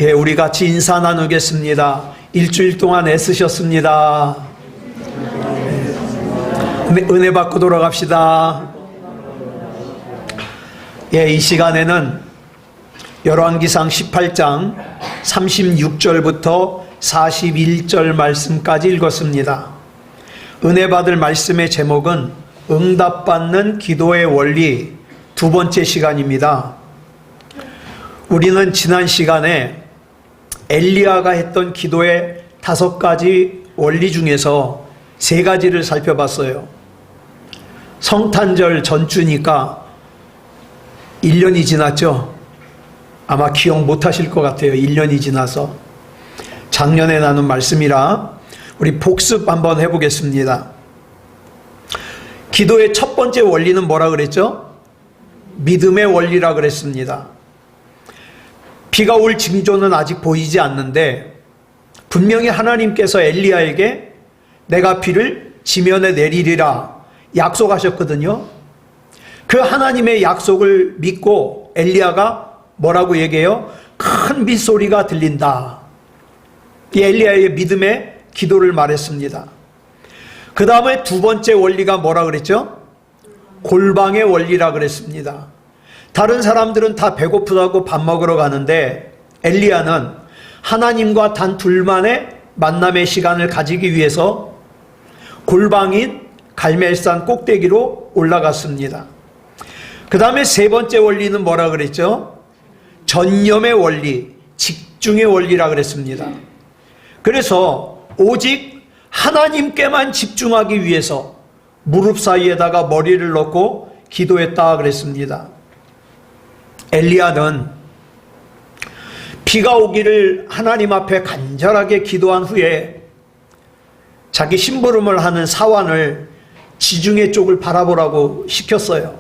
예, 우리 같이 인사 나누겠습니다. 일주일 동안 애쓰셨습니다. 은혜 받고 돌아갑시다. 예, 이 시간에는 열왕기상 18장 36절부터 41절 말씀까지 읽었습니다. 은혜 받을 말씀의 제목은 응답받는 기도의 원리, 두 번째 시간입니다. 우리는 지난 시간에 엘리야가 했던 기도의 5가지 원리 중에서 3가지를 살펴봤어요. 성탄절 전주니까 1년이 지났죠. 아마 기억 못하실 것 같아요. 1년이 지나서. 작년에 나눈 말씀이라 우리 복습 한번 해보겠습니다. 기도의 첫 번째 원리는 뭐라 그랬죠? 믿음의 원리라 그랬습니다. 비가 올 징조는 아직 보이지 않는데 분명히 하나님께서 엘리야에게 내가 비를 지면에 내리리라 약속하셨거든요. 그 하나님의 약속을 믿고 엘리야가 뭐라고 얘기해요? 큰 빗소리가 들린다. 이 엘리야의 믿음의 기도를 말했습니다. 그 다음에 두 번째 원리가 뭐라 그랬죠? 골방의 원리라 그랬습니다. 다른 사람들은 다 배고프다고 밥 먹으러 가는데 엘리야는 하나님과 단 둘만의 만남의 시간을 가지기 위해서 골방인 갈멜산 꼭대기로 올라갔습니다. 그 다음에 세 번째 원리는 뭐라 그랬죠? 전념의 원리, 집중의 원리라 그랬습니다. 그래서 오직 하나님께만 집중하기 위해서 무릎 사이에다가 머리를 넣고 기도했다 그랬습니다. 엘리야는 비가 오기를 하나님 앞에 간절하게 기도한 후에 자기 심부름을 하는 사환을 지중해 쪽을 바라보라고 시켰어요.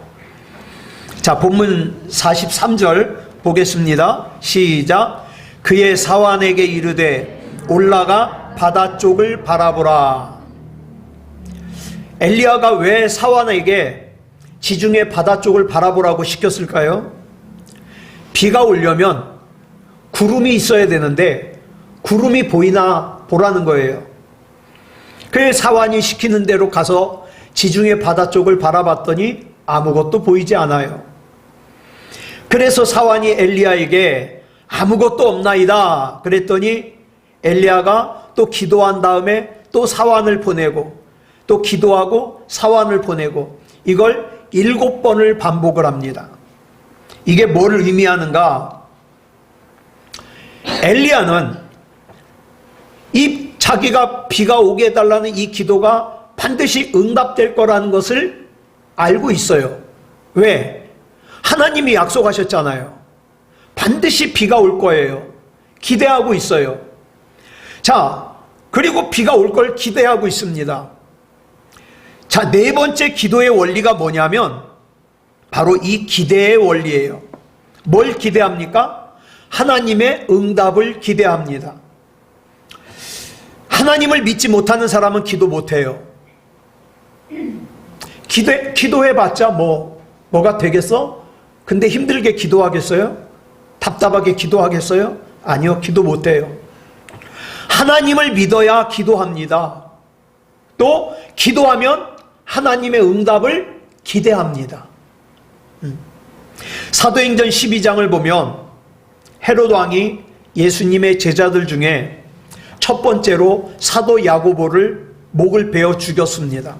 자, 본문 43절 보겠습니다. 시작. 그의 사환에게 이르되 올라가 바다 쪽을 바라보라. 엘리야가 왜 사환에게 지중해 바다 쪽을 바라보라고 시켰을까요? 비가 오려면 구름이 있어야 되는데 구름이 보이나 보라는 거예요. 그래서 사환이 시키는 대로 가서 지중해 바다 쪽을 바라봤더니 아무것도 보이지 않아요. 그래서 사환이 엘리야에게 아무것도 없나이다 그랬더니 엘리야가 또 기도한 다음에 또 사환을 보내고 또 기도하고 사환을 보내고 이걸 7번을 반복을 합니다. 이게 뭘 의미하는가? 엘리야는 자기가 비가 오게 해달라는 이 기도가 반드시 응답될 거라는 것을 알고 있어요. 왜? 하나님이 약속하셨잖아요. 반드시 비가 올 거예요. 기대하고 있어요. 자, 그리고 비가 올 걸 기대하고 있습니다. 자, 네 번째 기도의 원리가 뭐냐면 바로 이 기대의 원리예요. 뭘 기대합니까? 하나님의 응답을 기대합니다. 하나님을 믿지 못하는 사람은 기도 못해요. 기도해봤자 뭐가 되겠어? 근데 힘들게 기도하겠어요? 답답하게 기도하겠어요? 아니요, 기도 못해요. 하나님을 믿어야 기도합니다. 또 기도하면 하나님의 응답을 기대합니다. 사도행전 12장을 보면 헤롯 왕이 예수님의 제자들 중에 첫 번째로 사도 야고보를 목을 베어 죽였습니다.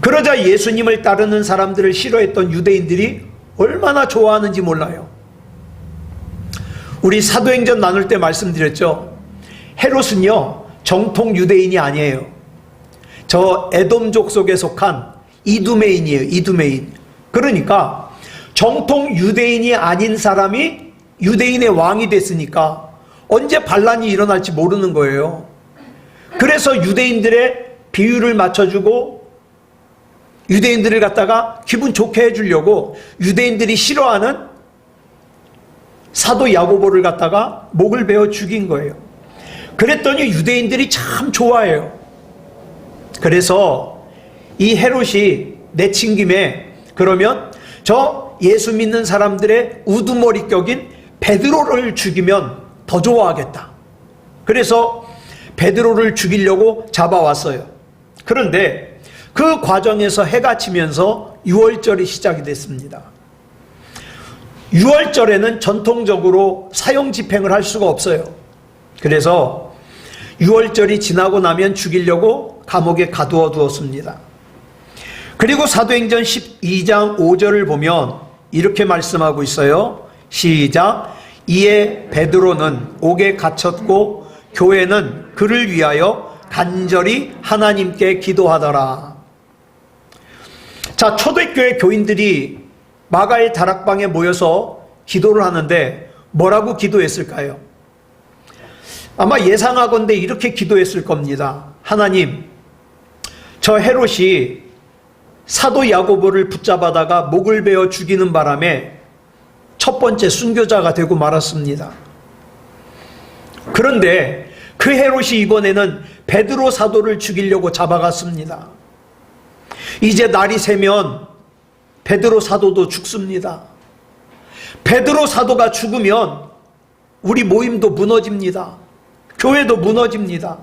그러자 예수님을 따르는 사람들을 싫어했던 유대인들이 얼마나 좋아하는지 몰라요. 우리 사도행전 나눌 때 말씀드렸죠. 헤롯은요 정통 유대인이 아니에요. 저 에돔족 속에 속한 이두메인이에요. 이두메인. 그러니까 정통 유대인이 아닌 사람이 유대인의 왕이 됐으니까 언제 반란이 일어날지 모르는 거예요. 그래서 유대인들의 비율을 맞춰주고 유대인들을 갖다가 기분 좋게 해주려고 유대인들이 싫어하는 사도 야고보를 갖다가 목을 베어 죽인 거예요. 그랬더니 유대인들이 참 좋아해요. 그래서 이 헤롯이 내친 김에 그러면 저 예수 믿는 사람들의 우두머리 격인 베드로를 죽이면 더 좋아하겠다. 그래서 베드로를 죽이려고 잡아왔어요. 그런데 그 과정에서 해가 지면서 유월절이 시작이 됐습니다. 유월절에는 전통적으로 사형 집행을 할 수가 없어요. 그래서 유월절이 지나고 나면 죽이려고 감옥에 가두어 두었습니다. 그리고 사도행전 12장 5절을 보면 이렇게 말씀하고 있어요. 시작. 이에 베드로는 옥에 갇혔고 교회는 그를 위하여 간절히 하나님께 기도하더라. 자, 초대교회 교인들이 마가의 다락방에 모여서 기도를 하는데 뭐라고 기도했을까요? 아마 예상하건대 이렇게 기도했을 겁니다. 하나님, 저 헤롯이 사도 야고보를 붙잡아다가 목을 베어 죽이는 바람에 첫 번째 순교자가 되고 말았습니다. 그런데 그 헤롯이 이번에는 베드로 사도를 죽이려고 잡아갔습니다. 이제 날이 새면 베드로 사도도 죽습니다. 베드로 사도가 죽으면 우리 모임도 무너집니다. 교회도 무너집니다.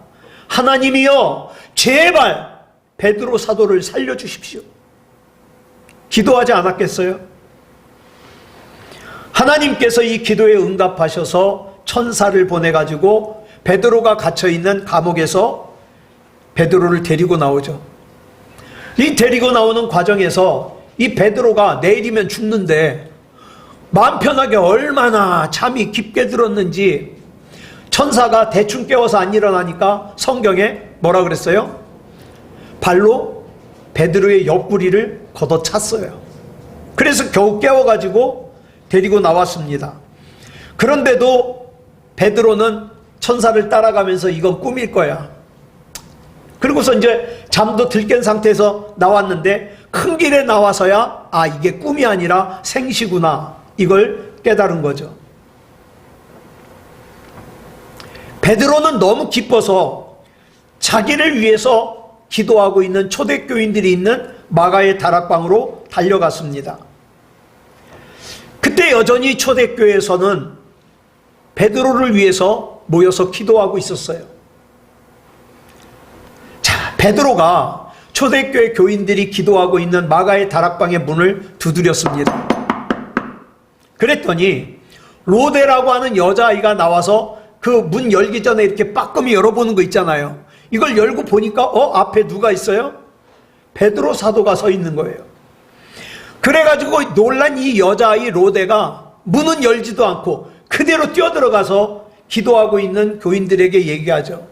하나님이여, 제발 베드로 사도를 살려주십시오. 기도하지 않았겠어요? 하나님께서 이 기도에 응답하셔서 천사를 보내가지고 베드로가 갇혀있는 감옥에서 베드로를 데리고 나오죠. 이 데리고 나오는 과정에서 이 베드로가 내일이면 죽는데 마음 편하게 얼마나 잠이 깊게 들었는지 천사가 대충 깨워서 안 일어나니까 성경에 뭐라 그랬어요? 발로 베드로의 옆구리를 걷어찼어요. 그래서 겨우 깨워가지고 데리고 나왔습니다. 그런데도 베드로는 천사를 따라가면서 이건 꿈일 거야. 그리고서 이제 잠도 들깬 상태에서 나왔는데 큰 길에 나와서야 아, 이게 꿈이 아니라 생시구나, 이걸 깨달은 거죠. 베드로는 너무 기뻐서 자기를 위해서 기도하고 있는 초대교인들이 있는 마가의 다락방으로 달려갔습니다. 그때 여전히 초대교회에서는 베드로를 위해서 모여서 기도하고 있었어요. 자, 베드로가 초대교회 교인들이 기도하고 있는 마가의 다락방의 문을 두드렸습니다. 그랬더니 로데라고 하는 여자아이가 나와서 그 문 열기 전에 이렇게 빠끔히 열어보는 거 있잖아요. 이걸 열고 보니까 앞에 누가 있어요? 베드로 사도가 서 있는 거예요. 그래가지고 놀란 이 여자아이 로데가 문은 열지도 않고 그대로 뛰어들어가서 기도하고 있는 교인들에게 얘기하죠.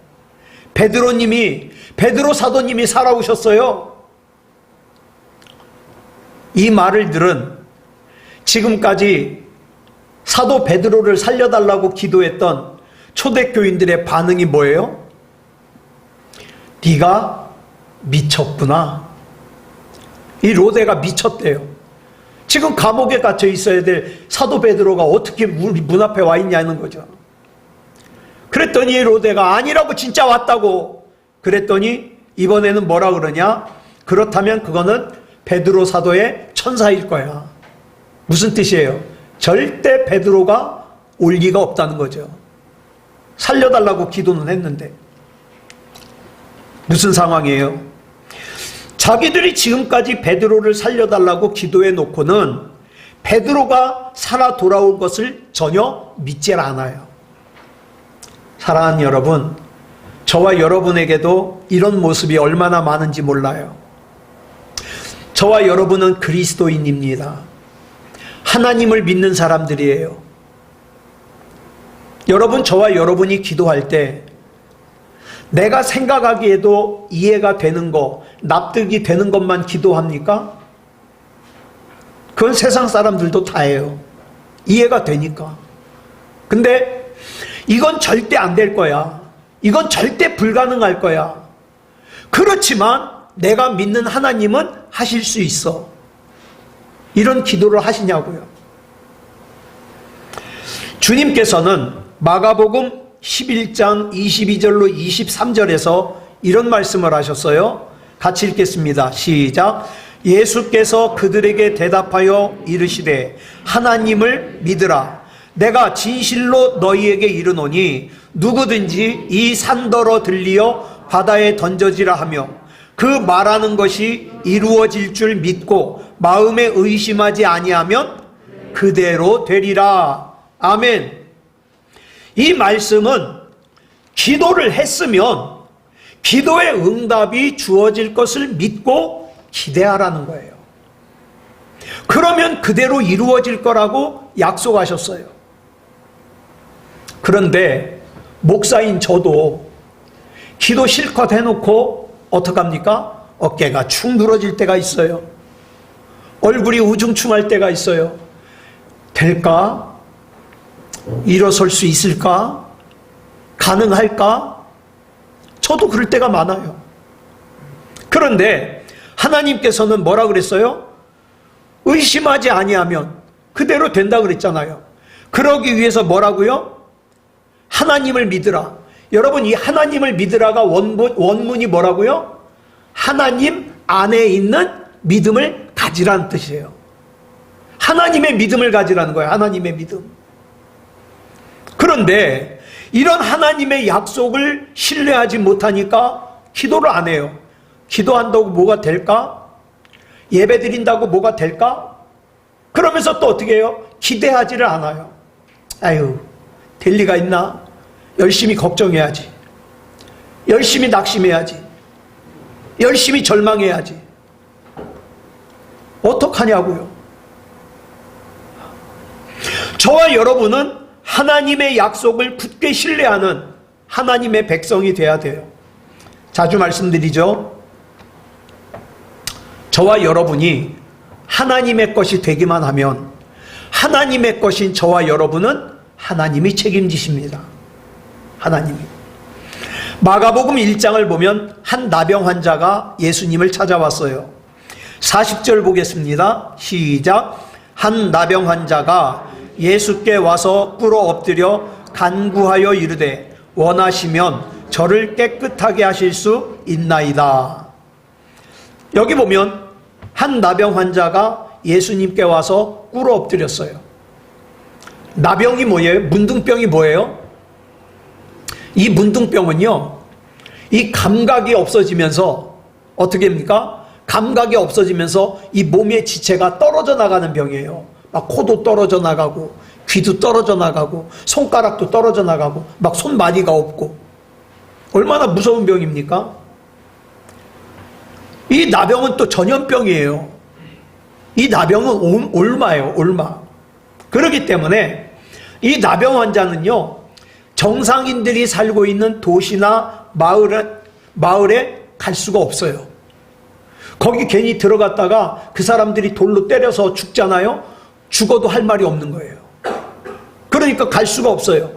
베드로 사도님이 살아오셨어요. 이 말을 들은 지금까지 사도 베드로를 살려달라고 기도했던 초대교인들의 반응이 뭐예요? 네가 미쳤구나. 이 로데가 미쳤대요. 지금 감옥에 갇혀 있어야 될 사도 베드로가 어떻게 우리 문 앞에 와 있냐는 거죠. 그랬더니 로데가 아니라고, 진짜 왔다고. 그랬더니 이번에는 뭐라 그러냐? 그렇다면 그거는 베드로 사도의 천사일 거야. 무슨 뜻이에요? 절대 베드로가 올 리가 없다는 거죠. 살려달라고 기도는 했는데. 무슨 상황이에요? 자기들이 지금까지 베드로를 살려달라고 기도해 놓고는 베드로가 살아 돌아올 것을 전혀 믿지 않아요. 사랑하는 여러분, 저와 여러분에게도 이런 모습이 얼마나 많은지 몰라요. 저와 여러분은 그리스도인입니다. 하나님을 믿는 사람들이에요. 여러분, 저와 여러분이 기도할 때 내가 생각하기에도 이해가 되는 거, 납득이 되는 것만 기도합니까? 그건 세상 사람들도 다 해요. 이해가 되니까. 근데 이건 절대 안 될 거야. 이건 절대 불가능할 거야. 그렇지만 내가 믿는 하나님은 하실 수 있어. 이런 기도를 하시냐고요. 주님께서는 마가복음 11장 22절로 23절에서 이런 말씀을 하셨어요. 같이 읽겠습니다. 시작. 예수께서 그들에게 대답하여 이르시되 하나님을 믿으라. 내가 진실로 너희에게 이르노니 누구든지 이 산더러 들리어 바다에 던져지라 하며 그 말하는 것이 이루어질 줄 믿고 마음에 의심하지 아니하면 그대로 되리라. 아멘. 이 말씀은 기도를 했으면 기도의 응답이 주어질 것을 믿고 기대하라는 거예요. 그러면 그대로 이루어질 거라고 약속하셨어요. 그런데 목사인 저도 기도 실컷 해놓고 어떡합니까? 어깨가 축 늘어질 때가 있어요. 얼굴이 우중충할 때가 있어요. 될까? 일어설 수 있을까? 가능할까? 저도 그럴 때가 많아요. 그런데 하나님께서는 뭐라 그랬어요? 의심하지 아니하면 그대로 된다 그랬잖아요. 그러기 위해서 뭐라고요? 하나님을 믿으라. 여러분, 이 하나님을 믿으라가 원문이 뭐라고요? 하나님 안에 있는 믿음을 가지라는 뜻이에요. 하나님의 믿음을 가지라는 거예요. 하나님의 믿음. 그런데 이런 하나님의 약속을 신뢰하지 못하니까 기도를 안 해요. 기도한다고 뭐가 될까? 예배 드린다고 뭐가 될까? 그러면서 또 어떻게 해요? 기대하지를 않아요. 아유, 될 리가 있나? 열심히 걱정해야지. 열심히 낙심해야지. 열심히 절망해야지. 어떡하냐고요? 저와 여러분은 하나님의 약속을 굳게 신뢰하는 하나님의 백성이 돼야 돼요. 자주 말씀드리죠. 저와 여러분이 하나님의 것이 되기만 하면 하나님의 것인 저와 여러분은 하나님이 책임지십니다. 하나님이. 마가복음 1장을 보면 한 나병 환자가 예수님을 찾아왔어요. 40절 보겠습니다. 시작. 한 나병 환자가 예수께 와서 꿇어 엎드려 간구하여 이르되 원하시면 저를 깨끗하게 하실 수 있나이다. 여기 보면 한 나병 환자가 예수님께 와서 꿇어 엎드렸어요. 나병이 뭐예요? 문둥병이 뭐예요? 이 문둥병은요, 이 감각이 없어지면서 어떻게 합니까? 감각이 없어지면서 이 몸의 지체가 떨어져 나가는 병이에요. 막 코도 떨어져 나가고 귀도 떨어져 나가고 손가락도 떨어져 나가고 막 손마디가 없고 얼마나 무서운 병입니까? 이 나병은 또 전염병이에요. 이 나병은 올마예요. 올마. 그렇기 때문에 이 나병 환자는요, 정상인들이 살고 있는 도시나 마을에 갈 수가 없어요. 거기 괜히 들어갔다가 그 사람들이 돌로 때려서 죽잖아요. 죽어도 할 말이 없는 거예요. 그러니까 갈 수가 없어요.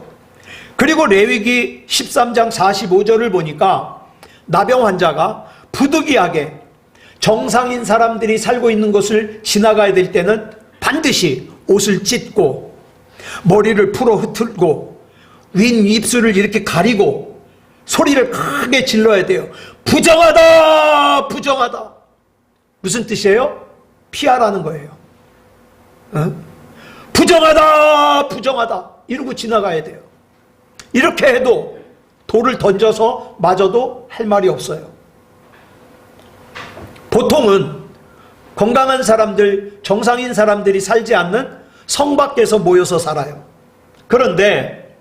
그리고 레위기 13장 45절을 보니까 나병 환자가 부득이하게 정상인 사람들이 살고 있는 곳을 지나가야 될 때는 반드시 옷을 찢고 머리를 풀어 흩틀고 윈 입술을 이렇게 가리고 소리를 크게 질러야 돼요. 부정하다! 부정하다! 무슨 뜻이에요? 피하라는 거예요. 어? 부정하다! 부정하다! 이러고 지나가야 돼요. 이렇게 해도 돌을 던져서 맞아도 할 말이 없어요. 보통은 건강한 사람들, 정상인 사람들이 살지 않는 성 밖에서 모여서 살아요. 그런데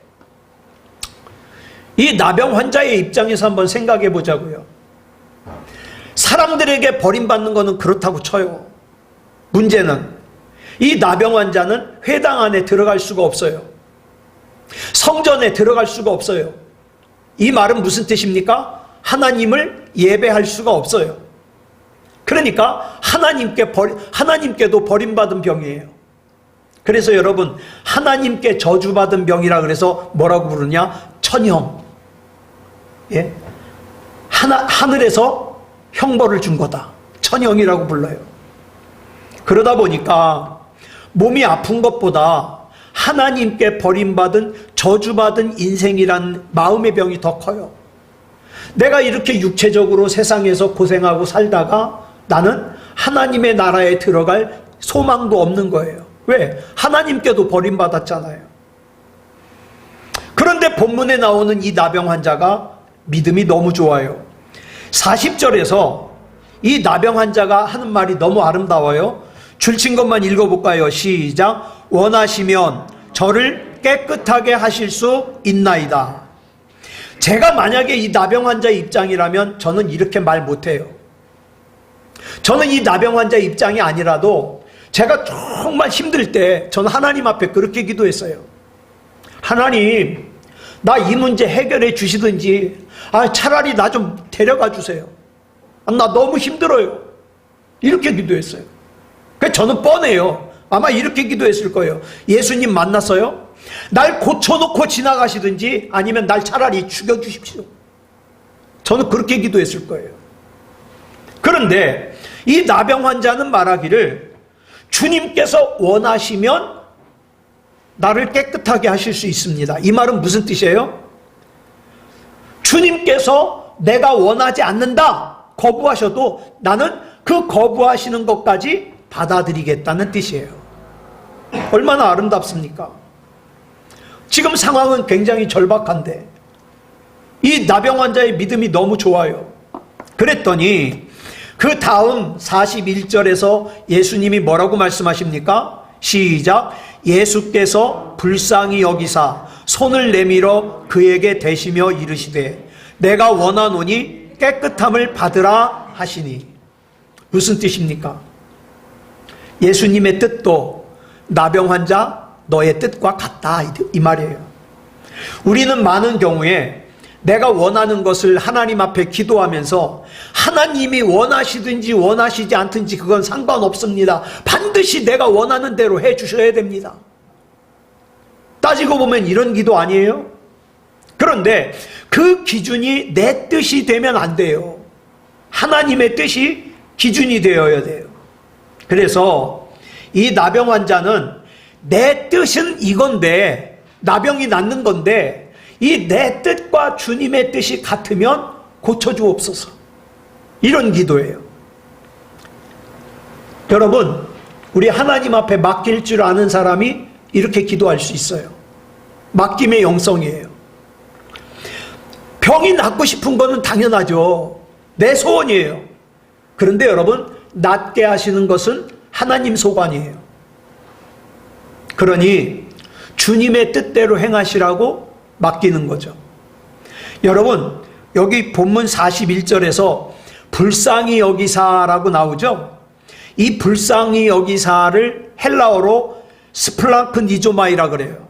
이 나병 환자의 입장에서 한번 생각해 보자고요. 사람들에게 버림받는 거는 그렇다고 쳐요. 문제는 이 나병 환자는 회당 안에 들어갈 수가 없어요. 성전에 들어갈 수가 없어요. 이 말은 무슨 뜻입니까? 하나님을 예배할 수가 없어요. 그러니까 하나님께도 버림받은 병이에요. 그래서 여러분, 하나님께 저주받은 병이라 그래서 뭐라고 부르냐? 천형. 예? 하늘에서 형벌을 준 거다. 천형이라고 불러요. 그러다 보니까 몸이 아픈 것보다 하나님께 버림받은 저주받은 인생이란 마음의 병이 더 커요. 내가 이렇게 육체적으로 세상에서 고생하고 살다가 나는 하나님의 나라에 들어갈 소망도 없는 거예요. 왜? 하나님께도 버림받았잖아요. 그런데 본문에 나오는 이 나병 환자가 믿음이 너무 좋아요. 40절에서 이 나병 환자가 하는 말이 너무 아름다워요. 줄친 것만 읽어볼까요? 시작. 원하시면 저를 깨끗하게 하실 수 있나이다. 제가 만약에 이 나병 환자의 입장이라면 저는 이렇게 말 못해요. 저는 이 나병 환자의 입장이 아니라도 제가 정말 힘들 때 저는 하나님 앞에 그렇게 기도했어요. 하나님, 나 이 문제 해결해 주시든지 차라리 나 좀 데려가 주세요. 나 너무 힘들어요. 이렇게 기도했어요. 그래서 저는 뻔해요. 아마 이렇게 기도했을 거예요. 예수님 만났어요? 날 고쳐놓고 지나가시든지 아니면 날 차라리 죽여주십시오. 저는 그렇게 기도했을 거예요. 그런데 이 나병 환자는 말하기를 주님께서 원하시면 나를 깨끗하게 하실 수 있습니다. 이 말은 무슨 뜻이에요? 주님께서 내가 원하지 않는다 거부하셔도 나는 그 거부하시는 것까지 받아들이겠다는 뜻이에요. 얼마나 아름답습니까? 지금 상황은 굉장히 절박한데 이 나병 환자의 믿음이 너무 좋아요. 그랬더니 그 다음 41절에서 예수님이 뭐라고 말씀하십니까? 시작. 예수께서 불쌍히 여기사 손을 내밀어 그에게 대시며 이르시되 내가 원하노니 깨끗함을 받으라 하시니. 무슨 뜻입니까? 예수님의 뜻도 나병 환자 너의 뜻과 같다 이 말이에요. 우리는 많은 경우에 내가 원하는 것을 하나님 앞에 기도하면서 하나님이 원하시든지 원하시지 않든지 그건 상관없습니다. 반드시 내가 원하는 대로 해 주셔야 됩니다. 따지고 보면 이런 기도 아니에요? 그런데 그 기준이 내 뜻이 되면 안 돼요. 하나님의 뜻이 기준이 되어야 돼요. 그래서 이 나병 환자는 내 뜻은 이건데, 나병이 낫는 건데 이 내 뜻과 주님의 뜻이 같으면 고쳐주옵소서. 이런 기도예요. 여러분, 우리 하나님 앞에 맡길 줄 아는 사람이 이렇게 기도할 수 있어요. 맡김의 영성이에요. 병이 낫고 싶은 거는 당연하죠. 내 소원이에요. 그런데 여러분, 낫게 하시는 것은 하나님 소관이에요. 그러니 주님의 뜻대로 행하시라고 맡기는 거죠. 여러분, 여기 본문 41절에서 불쌍히 여기사라고 나오죠. 이 불쌍히 여기사를 헬라어로 스플랑크니조마이라 그래요.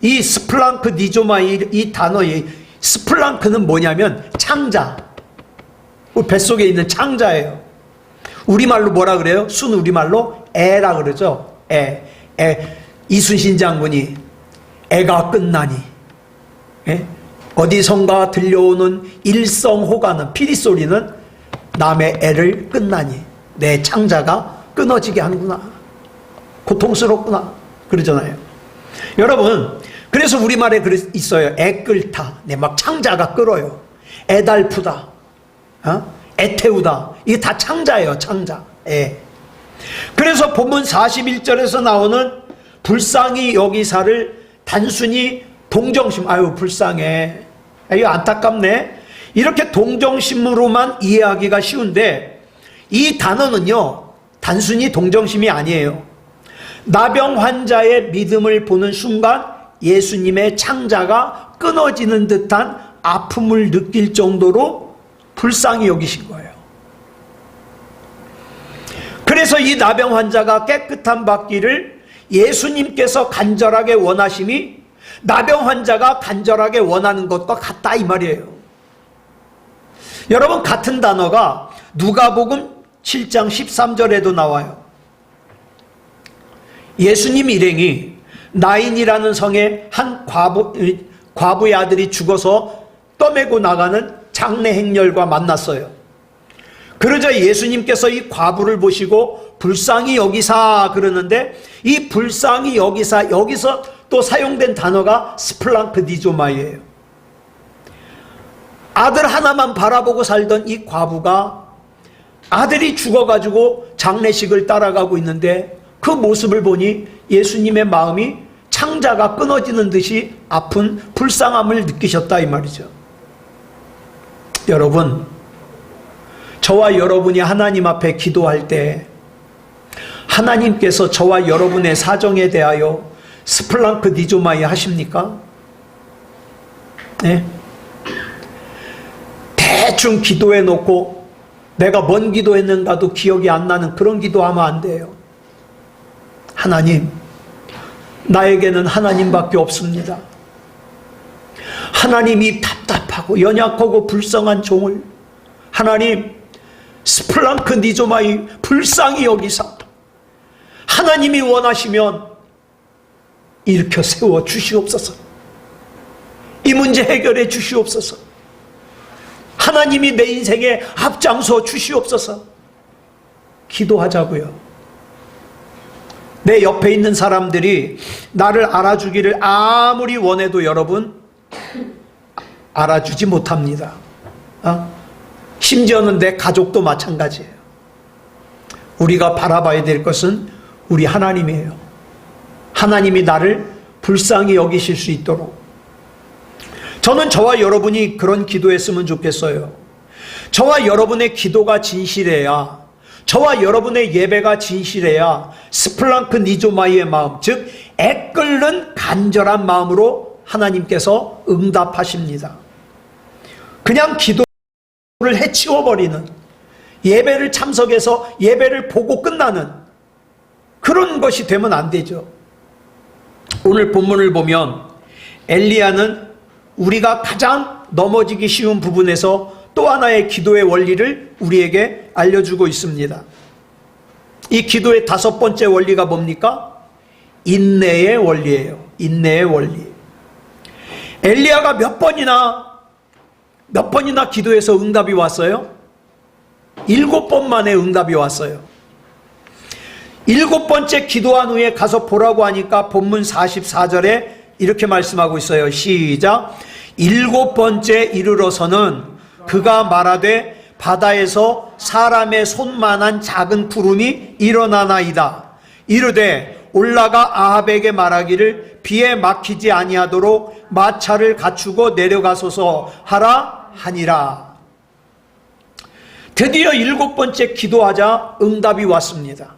이 스플랑크니조마이 이 단어의 스플랑크는 뭐냐면 창자, 우리 뱃속에 있는 창자예요. 우리말로 뭐라 그래요? 순 우리말로 애라 그러죠. 애. 이순신 장군이 애가 끝나니, 어디선가 들려오는 일성호가는 피리소리는 남의 애를 끝나니 내 창자가 끊어지게 하는구나, 고통스럽구나 그러잖아요. 여러분, 그래서 우리말에 있어요. 애 끓다. 내 막 창자가 끓어요. 애달프다, 애태우다. 이게 다 창자예요. 창자. 애. 그래서 본문 41절에서 나오는 불쌍히 여기사를 단순히 동정심, 아유 불쌍해, 아유 안타깝네, 이렇게 동정심으로만 이해하기가 쉬운데 이 단어는요 단순히 동정심이 아니에요. 나병 환자의 믿음을 보는 순간 예수님의 창자가 끊어지는 듯한 아픔을 느낄 정도로 불쌍히 여기신 거예요. 그래서 이 나병 환자가 깨끗함 받기를 예수님께서 간절하게 원하심이 나병 환자가 간절하게 원하는 것과 같다 이 말이에요. 여러분, 같은 단어가 누가복음 7장 13절에도 나와요. 예수님 일행이 나인이라는 성에 한 과부의 아들이 죽어서 떠매고 나가는 장례 행렬과 만났어요. 그러자 예수님께서 이 과부를 보시고 불쌍히 여기사 그러는데, 이 불쌍히 여기사, 여기서 또 사용된 단어가 스플랑크니조마이에요. 아들 하나만 바라보고 살던 이 과부가 아들이 죽어가지고 장례식을 따라가고 있는데 그 모습을 보니 예수님의 마음이 창자가 끊어지는 듯이 아픈 불쌍함을 느끼셨다 이 말이죠. 여러분, 저와 여러분이 하나님 앞에 기도할 때 하나님께서 저와 여러분의 사정에 대하여 스플랑크 니조마이 하십니까? 네? 대충 기도해 놓고 내가 뭔 기도했는가도 기억이 안 나는 그런 기도하면 안 돼요. 하나님, 나에게는 하나님밖에 없습니다. 하나님이 답답하고 연약하고 불쌍한 종을 하나님 스플랑크 니조마이 불쌍히 여기사 하나님이 원하시면 일으켜 세워 주시옵소서. 이 문제 해결해 주시옵소서. 하나님이 내 인생에 앞장서 주시옵소서. 기도하자고요. 내 옆에 있는 사람들이 나를 알아주기를 아무리 원해도 여러분 알아주지 못합니다. 심지어는 내 가족도 마찬가지예요. 우리가 바라봐야 될 것은 우리 하나님이에요. 하나님이 나를 불쌍히 여기실 수 있도록. 저는 저와 여러분이 그런 기도했으면 좋겠어요. 저와 여러분의 기도가 진실해야, 저와 여러분의 예배가 진실해야 스플랑크 니조마이의 마음, 즉 애끓는 간절한 마음으로 하나님께서 응답하십니다. 그냥 기도를 해치워버리는, 예배를 참석해서 예배를 보고 끝나는 그런 것이 되면 안 되죠. 오늘 본문을 보면 엘리야는 우리가 가장 넘어지기 쉬운 부분에서 또 하나의 기도의 원리를 우리에게 알려주고 있습니다. 이 기도의 5번째 원리가 뭡니까? 인내의 원리예요. 인내의 원리. 엘리야가 몇 번이나 기도해서 응답이 왔어요? 7번 만에 응답이 왔어요. 7번째 기도한 후에 가서 보라고 하니까 본문 44절에 이렇게 말씀하고 있어요. 시작. 7번째 이르러서는 그가 말하되 바다에서 사람의 손만한 작은 구름이 일어나나이다. 이르되 올라가 아합에게 말하기를 비에 막히지 아니하도록 마차를 갖추고 내려가소서 하라 하니라. 드디어 7번째 기도하자 응답이 왔습니다.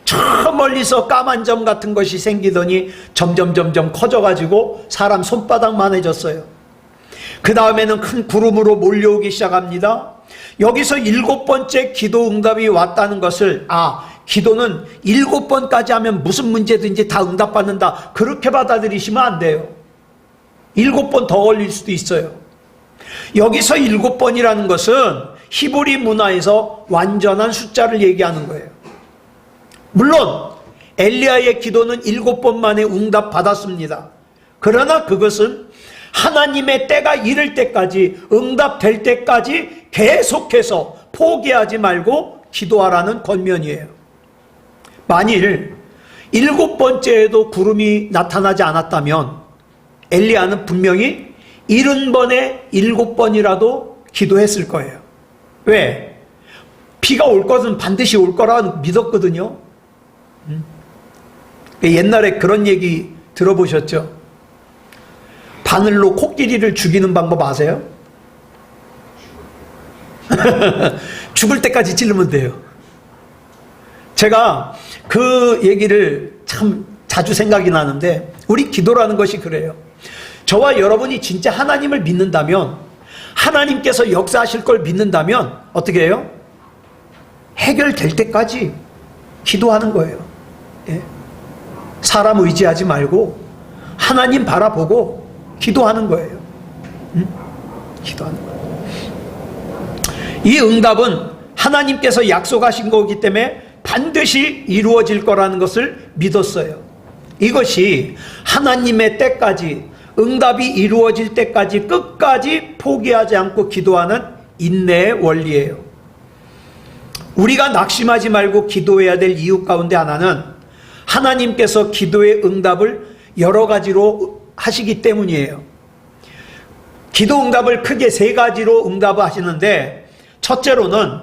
저 멀리서 까만 점 같은 것이 생기더니 점점 커져가지고 사람 손바닥만해졌어요. 그 다음에는 큰 구름으로 몰려오기 시작합니다. 여기서 7번째 기도 응답이 왔다는 것을 기도는 7번까지 하면 무슨 문제든지 다 응답받는다, 그렇게 받아들이시면 안 돼요. 7번 더 걸릴 수도 있어요. 여기서 7번이라는 것은 히브리 문화에서 완전한 숫자를 얘기하는 거예요. 물론 엘리야의 기도는 7번 만에 응답받았습니다. 그러나 그것은 하나님의 때가 이를 때까지, 응답될 때까지 계속해서 포기하지 말고 기도하라는 권면이에요. 만일 7번째에도 구름이 나타나지 않았다면 엘리야는 분명히 70번에 7번이라도 기도했을 거예요. 왜? 비가 올 것은 반드시 올 거라 믿었거든요. 옛날에 그런 얘기 들어보셨죠? 바늘로 코끼리를 죽이는 방법 아세요? 죽을 때까지 찌르면 돼요. 제가 그 얘기를 참 자주 생각이 나는데, 우리 기도라는 것이 그래요. 저와 여러분이 진짜 하나님을 믿는다면, 하나님께서 역사하실 걸 믿는다면 어떻게 해요? 해결될 때까지 기도하는 거예요. 예? 사람 의지하지 말고 하나님 바라보고 기도하는 거예요. 기도하는 거예요. 이 응답은 하나님께서 약속하신 거기 때문에 반드시 이루어질 거라는 것을 믿었어요. 이것이 하나님의 때까지, 응답이 이루어질 때까지 끝까지 포기하지 않고 기도하는 인내의 원리예요. 우리가 낙심하지 말고 기도해야 될 이유 가운데 하나는 하나님께서 기도의 응답을 여러 가지로 하시기 때문이에요. 기도 응답을 크게 3가지로 응답하시는데, 첫째로는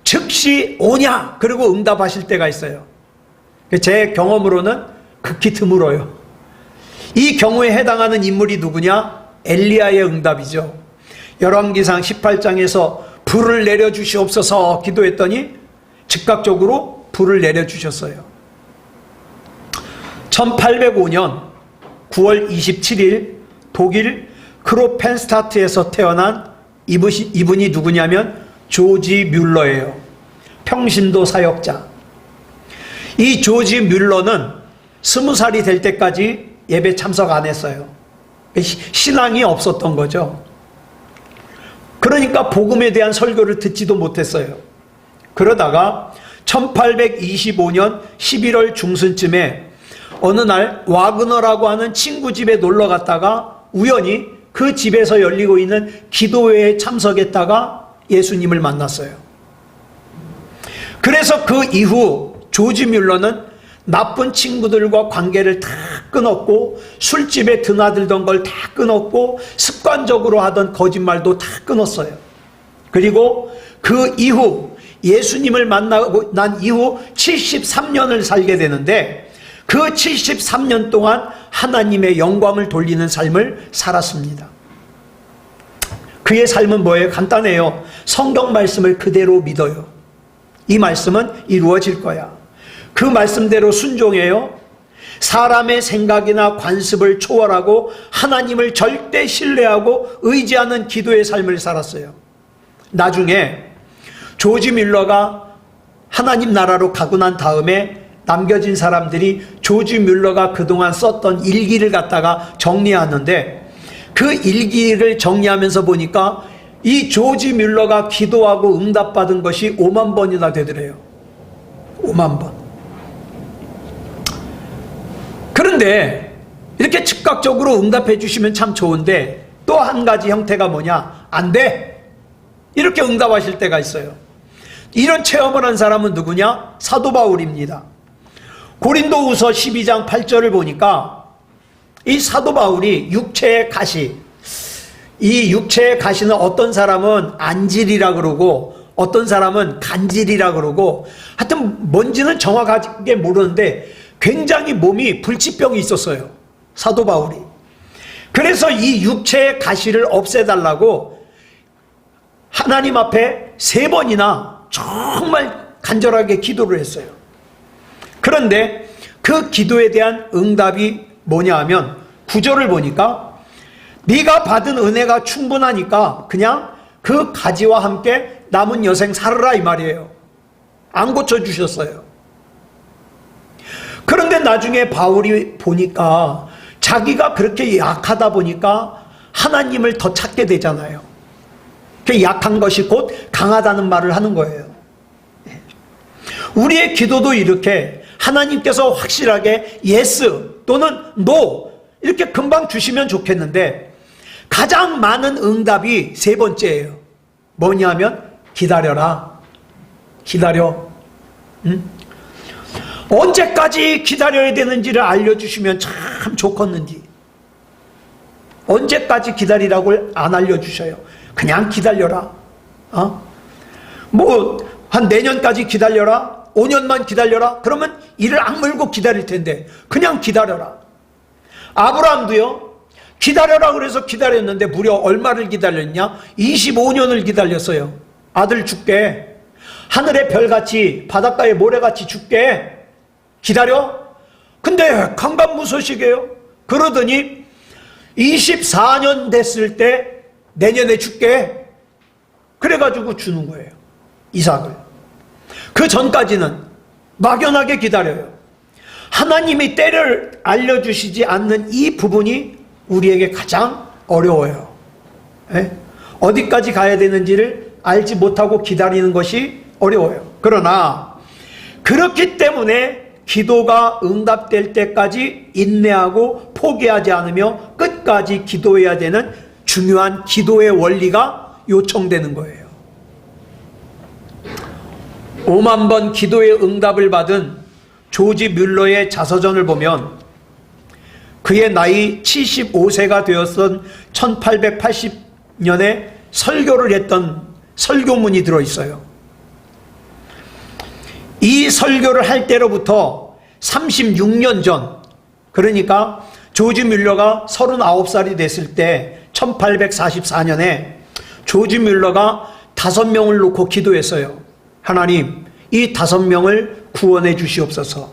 즉시 오냐 그리고 응답하실 때가 있어요. 제 경험으로는 극히 드물어요. 이 경우에 해당하는 인물이 누구냐? 엘리야의 응답이죠. 열왕기상 18장에서 불을 내려주시옵소서 기도했더니 즉각적으로 불을 내려주셨어요. 1805년 9월 27일 독일 크로펜스타트에서 태어난 이분이 누구냐면 조지 뮬러예요. 평신도 사역자. 이 조지 뮬러는 20살이 될 때까지 예배 참석 안 했어요. 신앙이 없었던 거죠. 그러니까 복음에 대한 설교를 듣지도 못했어요. 그러다가 1825년 11월 중순쯤에 어느 날 와그너라고 하는 친구 집에 놀러 갔다가 우연히 그 집에서 열리고 있는 기도회에 참석했다가 예수님을 만났어요. 그래서 그 이후 조지 뮬러는 나쁜 친구들과 관계를 다 끊었고 술집에 드나들던 걸 다 끊었고 습관적으로 하던 거짓말도 다 끊었어요. 그리고 그 이후 예수님을 만나고 난 이후 73년을 살게 되는데 그 73년 동안 하나님의 영광을 돌리는 삶을 살았습니다. 그의 삶은 뭐예요? 간단해요. 성경 말씀을 그대로 믿어요. 이 말씀은 이루어질 거야. 그 말씀대로 순종해요. 사람의 생각이나 관습을 초월하고 하나님을 절대 신뢰하고 의지하는 기도의 삶을 살았어요. 나중에 조지 뮬러가 하나님 나라로 가고 난 다음에 남겨진 사람들이 조지 뮬러가 그동안 썼던 일기를 갖다가 정리하는데 그 일기를 정리하면서 보니까 이 조지 뮬러가 기도하고 응답받은 것이 5만 번이나 되더래요. 5만 번. 그런데 이렇게 즉각적으로 응답해 주시면 참 좋은데 또 한 가지 형태가 뭐냐? 안 돼! 이렇게 응답하실 때가 있어요. 이런 체험을 한 사람은 누구냐? 사도 바울입니다. 고린도후서 12장 8절을 보니까 이 사도 바울이 육체의 가시, 이 육체의 가시는 어떤 사람은 안질이라 그러고 어떤 사람은 간질이라 그러고 하여튼 뭔지는 정확하게 모르는데 굉장히 몸이 불치병이 있었어요. 사도 바울이. 그래서 이 육체의 가시를 없애달라고 하나님 앞에 3번이나 정말 간절하게 기도를 했어요. 그런데 그 기도에 대한 응답이 뭐냐 하면 9절을 보니까 네가 받은 은혜가 충분하니까 그냥 그 가지와 함께 남은 여생 살아라 이 말이에요. 안 고쳐주셨어요. 그런데 나중에 바울이 보니까 자기가 그렇게 약하다 보니까 하나님을 더 찾게 되잖아요. 그 약한 것이 곧 강하다는 말을 하는 거예요. 우리의 기도도 이렇게 하나님께서 확실하게 예스 또는 노 이렇게 금방 주시면 좋겠는데 가장 많은 응답이 3번째예요. 뭐냐면 기다려라. 기다려. 응? 언제까지 기다려야 되는지를 알려주시면 참 좋겠는지. 언제까지 기다리라고 안 알려주셔요. 그냥 기다려라. 한 내년까지 기다려라. 5년만 기다려라. 그러면 이를 악물고 기다릴 텐데 그냥 기다려라. 아브라함도요. 기다려라 그래서 기다렸는데 무려 얼마를 기다렸냐? 25년을 기다렸어요. 아들 줄게. 하늘의 별같이 바닷가의 모래같이 줄게. 기다려? 근데 강간무소식이에요. 그러더니 24년 됐을 때 내년에 줄게. 그래가지고 주는 거예요. 이삭을. 그 전까지는 막연하게 기다려요. 하나님이 때를 알려주시지 않는 이 부분이 우리에게 가장 어려워요. 에? 어디까지 가야 되는지를 알지 못하고 기다리는 것이 어려워요. 그러나 그렇기 때문에 기도가 응답될 때까지 인내하고 포기하지 않으며 끝까지 기도해야 되는 중요한 기도의 원리가 요청되는 거예요. 5만 번 기도의 응답을 받은 조지 뮬러의 자서전을 보면 그의 나이 75세가 되었던 1880년에 설교를 했던 설교문이 들어있어요. 이 설교를 할 때로부터 36년 전 그러니까 조지 뮬러가 39살이 됐을 때 1844년에 조지 뮬러가 5명을 놓고 기도했어요. 하나님, 이 5명을 구원해 주시옵소서.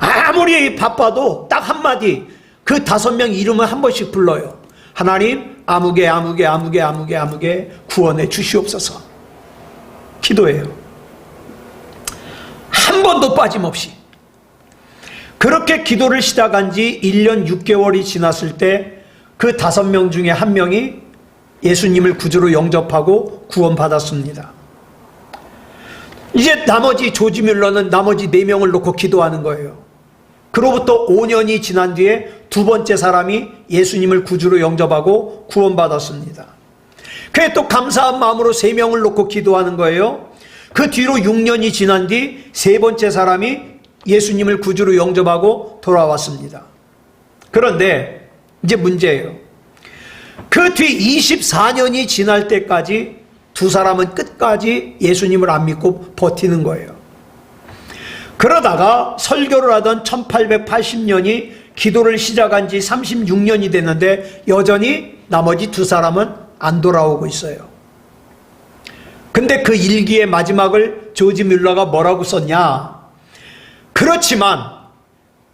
아무리 바빠도 딱 한마디, 그 5명 이름을 한 번씩 불러요. 하나님, 아무개 구원해 주시옵소서. 기도해요. 한 번도 빠짐없이. 그렇게 기도를 시작한 지 1년 6개월이 지났을 때 그 5명 중에 1명이 예수님을 구주로 영접하고 구원받았습니다. 이제 나머지 조지 뮬러는 나머지 4명을 놓고 기도하는 거예요. 그로부터 5년이 지난 뒤에 2번째 사람이 예수님을 구주로 영접하고 구원받았습니다. 그에 또 감사한 마음으로 3명을 놓고 기도하는 거예요. 그 뒤로 6년이 지난 뒤 3번째 사람이 예수님을 구주로 영접하고 돌아왔습니다. 그런데 이제 문제예요. 그 뒤 24년이 지날 때까지 2 사람은 끝까지 예수님을 안 믿고 버티는 거예요. 그러다가 설교를 하던 1880년이 기도를 시작한 지 36년이 됐는데 여전히 나머지 2 사람은 안 돌아오고 있어요. 근데 그 일기의 마지막을 조지 뮬러가 뭐라고 썼냐? 그렇지만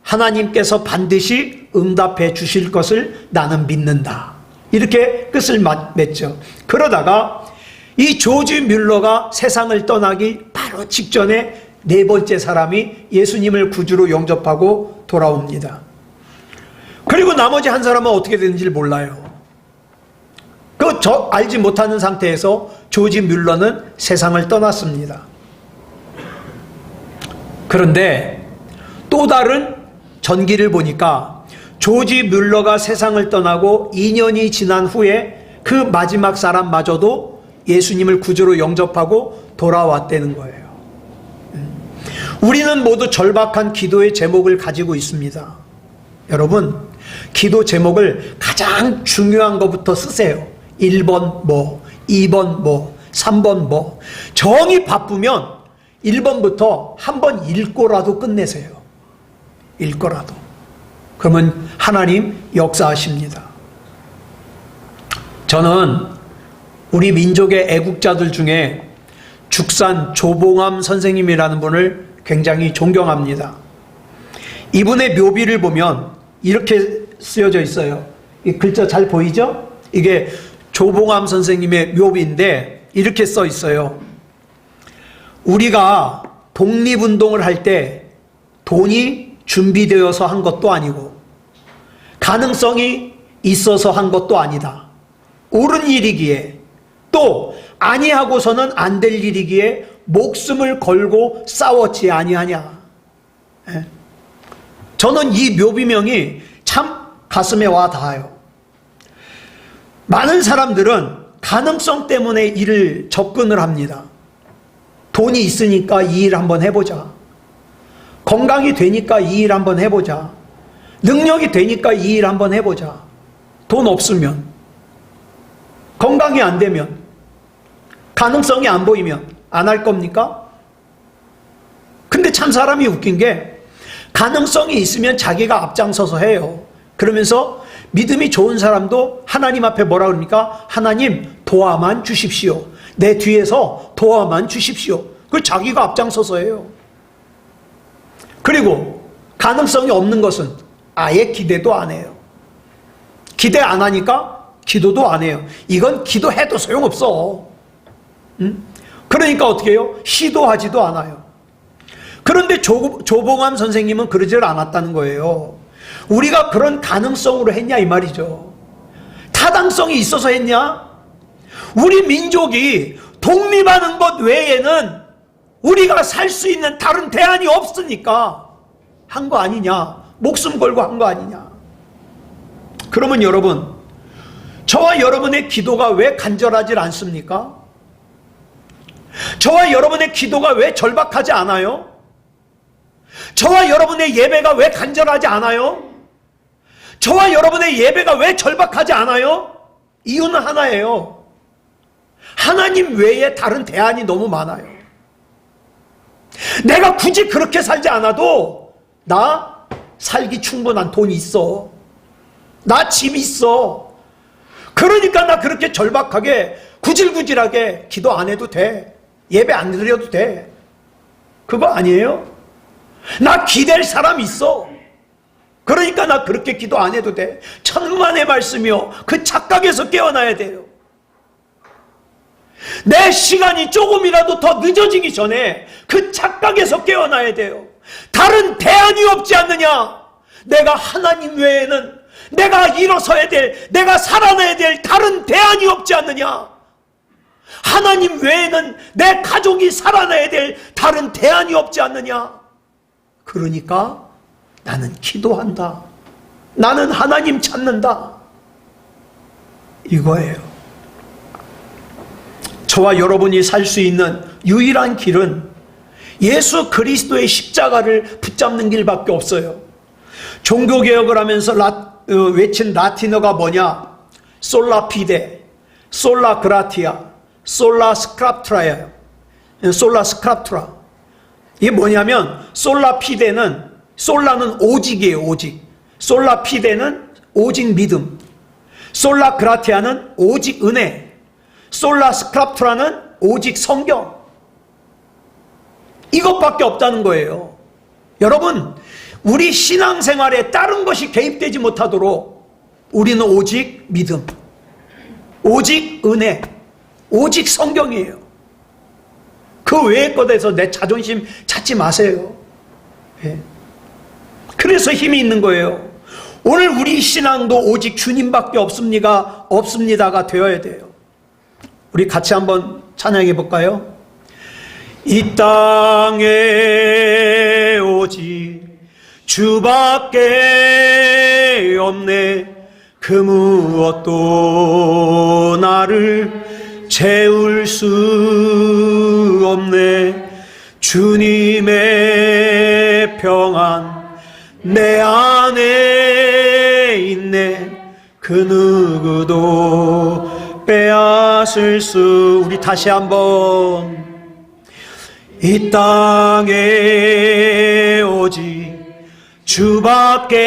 하나님께서 반드시 응답해 주실 것을 나는 믿는다. 이렇게 끝을 맺죠. 그러다가 이 조지 뮬러가 세상을 떠나기 바로 직전에 4번째 사람이 예수님을 구주로 영접하고 돌아옵니다. 그리고 나머지 한 사람은 어떻게 되는지 몰라요. 알지 못하는 상태에서 조지 뮬러는 세상을 떠났습니다. 그런데 또 다른 전기를 보니까 조지 뮬러가 세상을 떠나고 2년이 지난 후에 그 마지막 사람마저도 예수님을 구주로 영접하고 돌아왔다는 거예요. 우리는 모두 절박한 기도의 제목을 가지고 있습니다. 여러분, 기도 제목을 가장 중요한 것부터 쓰세요. 1번 뭐, 2번 뭐, 3번 뭐. 정이 바쁘면 1번부터 한번 읽고라도 끝내세요. 읽고라도. 그러면 하나님 역사하십니다. 저는 우리 민족의 애국자들 중에 죽산 조봉암 선생님이라는 분을 굉장히 존경합니다. 이분의 묘비를 보면 이렇게 쓰여져 있어요. 이 글자 잘 보이죠? 이게 조봉암 선생님의 묘비인데 이렇게 써 있어요. 우리가 독립운동을 할 때 돈이 준비되어서 한 것도 아니고 가능성이 있어서 한 것도 아니다. 옳은 일이기에 또 아니하고서는 안 될 일이기에 목숨을 걸고 싸웠지 아니하냐. 저는 이 묘비명이 참 가슴에 와 닿아요. 많은 사람들은 가능성 때문에 일을 접근을 합니다. 돈이 있으니까 이 일 한번 해보자. 건강이 되니까 이 일 한번 해보자. 능력이 되니까 이 일 한번 해보자. 돈 없으면, 건강이 안 되면, 가능성이 안 보이면 안 할 겁니까? 근데 참 사람이 웃긴 게 가능성이 있으면 자기가 앞장서서 해요. 그러면서 믿음이 좋은 사람도 하나님 앞에 뭐라 그럽니까? 하나님 도와만 주십시오. 내 뒤에서 도와만 주십시오. 그걸 자기가 앞장서서 해요. 그리고 가능성이 없는 것은 아예 기대도 안 해요. 기대 안 하니까 기도도 안 해요. 이건 기도해도 소용없어. 그러니까 어떻게 해요? 시도하지도 않아요. 그런데 조봉암 선생님은 그러질 않았다는 거예요. 우리가 그런 가능성으로 했냐 이 말이죠. 타당성이 있어서 했냐? 우리 민족이 독립하는 것 외에는 우리가 살 수 있는 다른 대안이 없으니까 한 거 아니냐? 목숨 걸고 한 거 아니냐? 그러면 여러분, 저와 여러분의 기도가 왜 간절하지 않습니까? 저와 여러분의 기도가 왜 절박하지 않아요? 저와 여러분의 예배가 왜 간절하지 않아요? 저와 여러분의 예배가 왜 절박하지 않아요? 이유는 하나예요. 하나님 외에 다른 대안이 너무 많아요. 내가 굳이 그렇게 살지 않아도 나 살기 충분한 돈 있어. 나 집 있어. 그러니까 나 그렇게 절박하게 구질구질하게 기도 안 해도 돼. 예배 안 드려도 돼. 그거 아니에요? 나 기댈 사람 있어. 그러니까 나 그렇게 기도 안 해도 돼. 천만의 말씀이요. 그 착각에서 깨어나야 돼요. 내 시간이 조금이라도 더 늦어지기 전에 그 착각에서 깨어나야 돼요. 다른 대안이 없지 않느냐? 내가 하나님 외에는 내가 일어서야 될, 내가 살아나야 될 다른 대안이 없지 않느냐? 하나님 외에는 내 가족이 살아나야 될 다른 대안이 없지 않느냐? 그러니까 나는 기도한다. 나는 하나님 찾는다. 이거예요. 저와 여러분이 살 수 있는 유일한 길은 예수 그리스도의 십자가를 붙잡는 길밖에 없어요. 종교개혁을 하면서 외친 라틴어가 뭐냐? 솔라 피데, 솔라 그라티아, 솔라 스크랍트라예요. 솔라 스크랍트라. 이게 뭐냐면 솔라 피데는, 솔라는 오직이에요. 오직. 솔라 피데는 오직 믿음, 솔라 그라티아는 오직 은혜, 솔라 스크랍트라는 오직 성경. 이것밖에 없다는 거예요. 여러분, 우리 신앙생활에 다른 것이 개입되지 못하도록 우리는 오직 믿음, 오직 은혜, 오직 성경이에요. 그 외의 것에서 내 자존심 찾지 마세요. 예. 그래서 힘이 있는 거예요. 오늘 우리 신앙도 오직 주님밖에 없습니다가 되어야 돼요. 우리 같이 한번 찬양해 볼까요? 이 땅에 오직 주밖에 없네. 그 무엇도 나를 채울 수 없네. 주님의 평안 내 안에 있네. 그 누구도 빼앗을 수. 우리 다시 한번. 이 땅에 오직 주밖에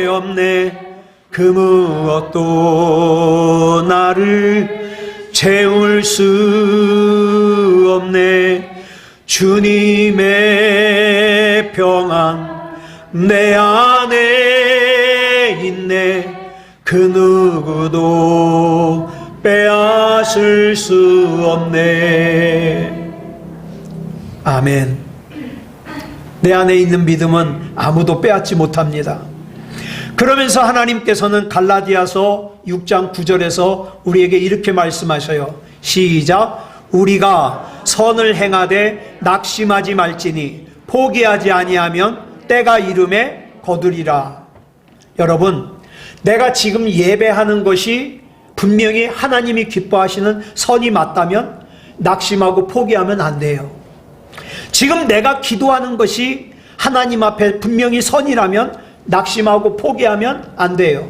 없네. 그 무엇도 나를 채울 수 없네. 주님의 평안 내 안에 있네. 그 누구도 빼앗을 수 없네. 아멘. 내 안에 있는 믿음은 아무도 빼앗지 못합니다. 그러면서 하나님께서는 갈라디아서 6장 9절에서 우리에게 이렇게 말씀하셔요. 시작. 우리가 선을 행하되 낙심하지 말지니 포기하지 아니하면 때가 이름에 거두리라. 여러분, 내가 지금 예배하는 것이 분명히 하나님이 기뻐하시는 선이 맞다면 낙심하고 포기하면 안 돼요. 지금 내가 기도하는 것이 하나님 앞에 분명히 선이라면 낙심하고 포기하면 안 돼요.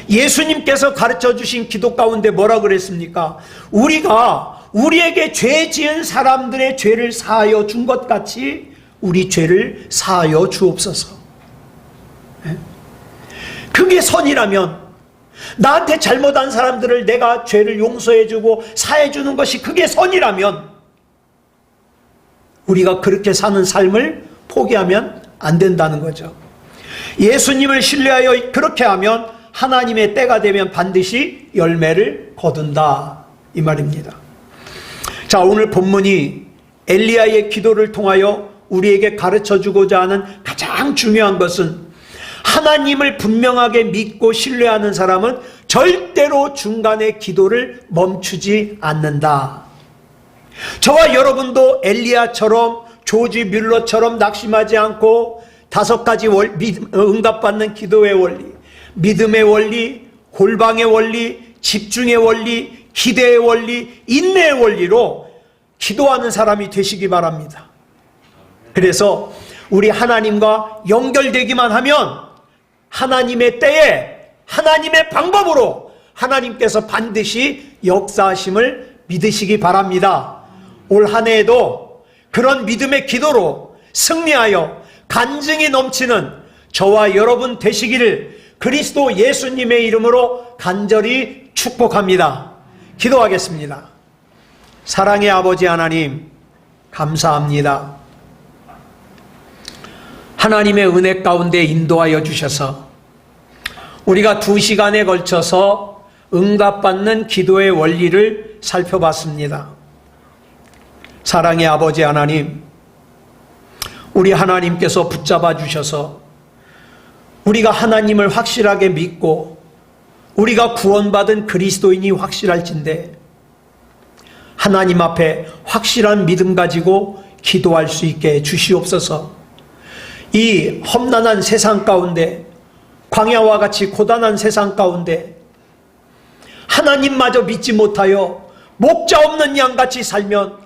예수님께서 가르쳐 주신 기도 가운데 뭐라 그랬습니까? 우리가 우리에게 죄 지은 사람들의 죄를 사하여 준 것 같이 우리 죄를 사하여 주옵소서. 그게 선이라면, 나한테 잘못한 사람들을 내가 죄를 용서해주고 사해주는 것이 그게 선이라면 우리가 그렇게 사는 삶을 포기하면 안 된다는 거죠. 예수님을 신뢰하여 그렇게 하면 하나님의 때가 되면 반드시 열매를 거둔다, 이 말입니다. 자, 오늘 본문이 엘리야의 기도를 통하여 우리에게 가르쳐주고자 하는 가장 중요한 것은 하나님을 분명하게 믿고 신뢰하는 사람은 절대로 중간에 기도를 멈추지 않는다. 저와 여러분도 엘리야처럼, 조지 뮬러처럼 낙심하지 않고 5가지 응답받는 기도의 원리, 믿음의 원리, 골방의 원리, 집중의 원리, 기대의 원리, 인내의 원리로 기도하는 사람이 되시기 바랍니다. 그래서 우리 하나님과 연결되기만 하면 하나님의 때에 하나님의 방법으로 하나님께서 반드시 역사하심을 믿으시기 바랍니다. 올 한 해에도 그런 믿음의 기도로 승리하여 간증이 넘치는 저와 여러분 되시기를 그리스도 예수님의 이름으로 간절히 축복합니다. 기도하겠습니다. 사랑의 아버지 하나님, 감사합니다. 하나님의 은혜 가운데 인도하여 주셔서 우리가 2시간에 걸쳐서 응답받는 기도의 원리를 살펴봤습니다. 사랑의 아버지 하나님, 우리 하나님께서 붙잡아 주셔서 우리가 하나님을 확실하게 믿고 우리가 구원받은 그리스도인이 확실할진대 하나님 앞에 확실한 믿음 가지고 기도할 수 있게 주시옵소서. 이 험난한 세상 가운데, 광야와 같이 고단한 세상 가운데 하나님마저 믿지 못하여 목자 없는 양같이 살면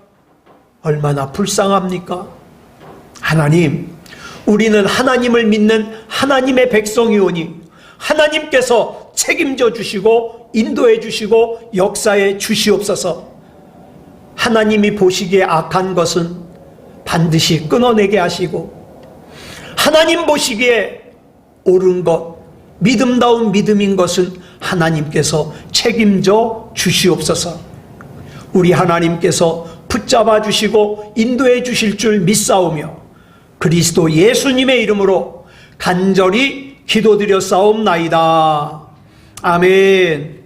얼마나 불쌍합니까? 하나님, 우리는 하나님을 믿는 하나님의 백성이오니 하나님께서 책임져 주시고 인도해 주시고 역사해 주시옵소서. 하나님이 보시기에 악한 것은 반드시 끊어내게 하시고 하나님 보시기에 옳은 것, 믿음다운 믿음인 것은 하나님께서 책임져 주시옵소서. 우리 하나님께서 붙잡아 주시고 인도해 주실 줄 믿사오며 그리스도 예수님의 이름으로 간절히 기도드려 싸움나이다. 아멘.